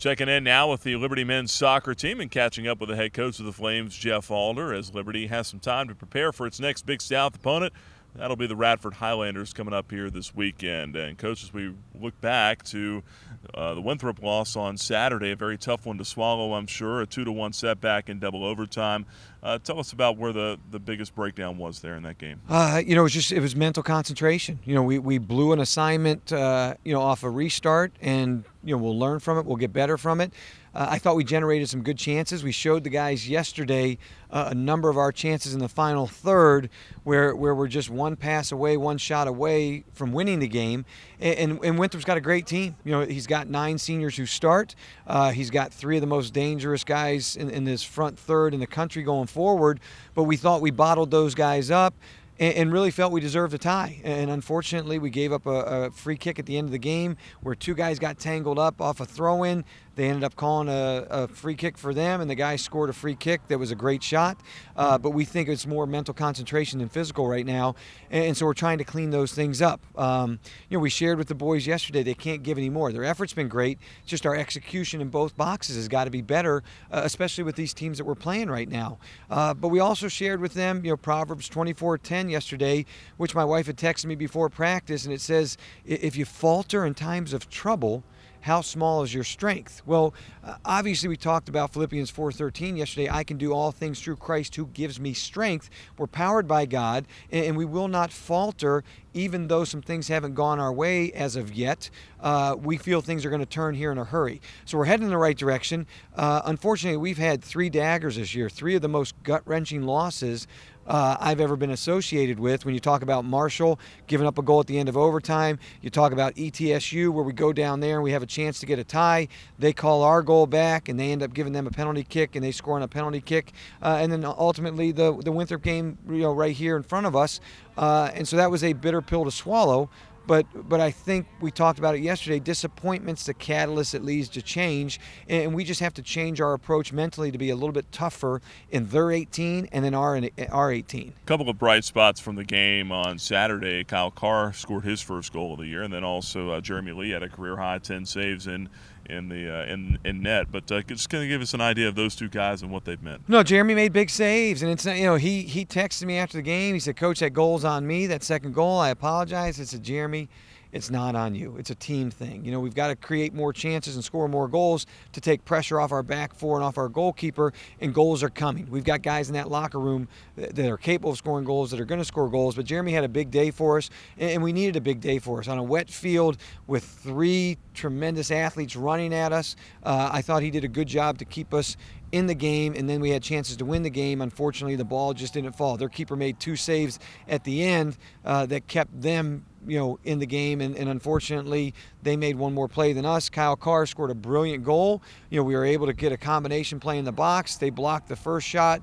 Checking in now with the Liberty men's soccer team and catching up with the head coach of the Flames, Jeff Alder, as Liberty has some time to prepare for its next Big South opponent. That'll be the Radford Highlanders coming up here this weekend. And, Coach, as we look back to the Winthrop loss on Saturday, a very tough one to swallow, I'm sure, a 2-1 setback in double overtime. Tell us about where the biggest breakdown was there in that game. It was mental concentration. We blew an assignment, off a restart, and, we'll learn from it. We'll get better from it. I thought we generated some good chances. We showed the guys yesterday a number of our chances in the final third where we're just one pass away, one shot away from winning the game. And Winthrop's got a great team. He's got 9 seniors who start. He's got 3 of the most dangerous guys in this front third in the country going forward. But we thought we bottled those guys up and really felt we deserved a tie. And unfortunately, we gave up a free kick at the end of the game where 2 guys got tangled up off a throw-in. They ended up calling a free kick for them, and the guy scored a free kick that was a great shot. But we think it's more mental concentration than physical right now, and so we're trying to clean those things up. We shared with the boys yesterday they can't give any more. Their effort's been great. Just our execution in both boxes has got to be better, especially with these teams that we're playing right now. But we also shared with them, Proverbs 24:10 yesterday, which my wife had texted me before practice, and it says, if you falter in times of trouble, how small is your strength? Well, obviously we talked about Philippians 4:13 yesterday. I can do all things through Christ who gives me strength. We're powered by God, and we will not falter even though some things haven't gone our way as of yet. We feel things are going to turn here in a hurry. So we're heading in the right direction. Unfortunately, we've had 3 daggers this year, 3 of the most gut-wrenching losses I've ever been associated with. When you talk about Marshall giving up a goal at the end of overtime, you talk about ETSU where we go down there and we have a chance to get a tie. They call our goal back and they end up giving them a penalty kick and they score on a penalty kick. And then ultimately the Winthrop game, right here in front of us. And so that was a bitter pill to swallow. But I think we talked about it yesterday. Disappointment's the catalyst that leads to change, and we just have to change our approach mentally to be a little bit tougher in their 18 and then our 18. A couple of bright spots from the game on Saturday. Kyle Carr scored his first goal of the year, and then also Jeremy Lee had a career-high 10 saves in net. But just kind of give us an idea of those 2 guys and what they've meant. No, Jeremy made big saves, and it's he texted me after the game. He said, "Coach, that goal's on me. That second goal, I apologize." I said, "Jeremy, it's not on you. It's a team thing. We've got to create more chances and score more goals to take pressure off our back 4 and off our goalkeeper, and goals are coming. We've got guys in that locker room that are capable of scoring goals, that are going to score goals, but Jeremy had a big day for us, and we needed a big day for us. On a wet field with 3 tremendous athletes running at us, I thought he did a good job to keep us in the game, and then we had chances to win the game. Unfortunately, the ball just didn't fall. Their keeper made 2 saves at the end that kept them in the game, and unfortunately they made one more play than us. Kyle Carr scored a brilliant goal. We were able to get a combination play in the box. They blocked the first shot,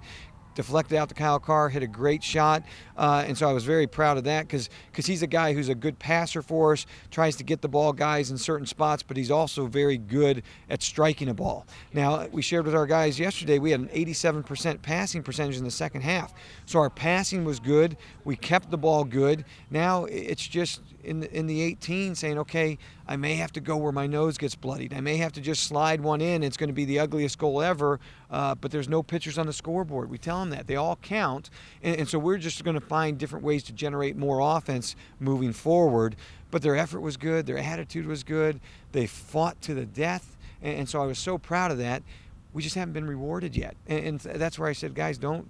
deflected out to Kyle Carr, hit a great shot, and so I was very proud of that because he's a guy who's a good passer for us, tries to get the ball guys in certain spots, but he's also very good at striking a ball. Now, we shared with our guys yesterday, we had an 87% passing percentage in the second half, so our passing was good. We kept the ball good. Now it's just in the 18 saying, okay, I may have to go where my nose gets bloodied. I may have to just slide one in. It's going to be the ugliest goal ever, but there's no pictures on the scoreboard. We tell them that. They all count, and so we're just going to find different ways to generate more offense moving forward. But their effort was good. Their attitude was good. They fought to the death, and so I was so proud of that. We just haven't been rewarded yet, and that's where I said, guys, don't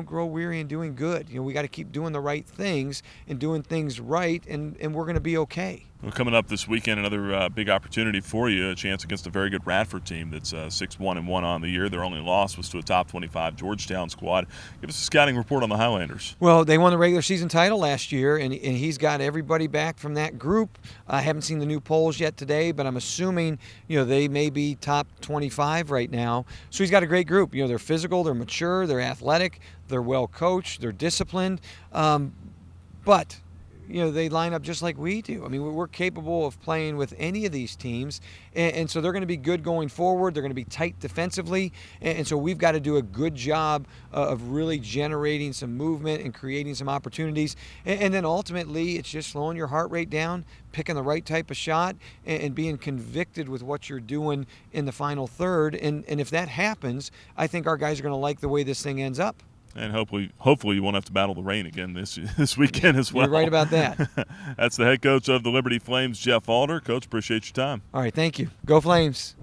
grow weary in doing good. We got to keep doing the right things and doing things right, and we're going to be okay. Well, coming up this weekend, another big opportunity for you, a chance against a very good Radford team that's 6-1-1 on the year. Their only loss was to a top 25 Georgetown squad. Give us a scouting report on the Highlanders. Well, they won the regular season title last year, and he's got everybody back from that group. I haven't seen the new polls yet today, but I'm assuming they may be top 25 right now. So he's got a great group. They're physical, they're mature, they're athletic, they're well coached, they're disciplined, but they line up just like we do. I mean, we're capable of playing with any of these teams, and so they're going to be good going forward. They're going to be tight defensively, and so we've got to do a good job of really generating some movement and creating some opportunities. And then ultimately, it's just slowing your heart rate down, picking the right type of shot, and being convicted with what you're doing in the final third. And if that happens, I think our guys are going to like the way this thing ends up. And hopefully you won't have to battle the rain again this weekend as well. You're right about that. That's the head coach of the Liberty Flames, Jeff Alder. Coach, appreciate your time. All right, thank you. Go Flames.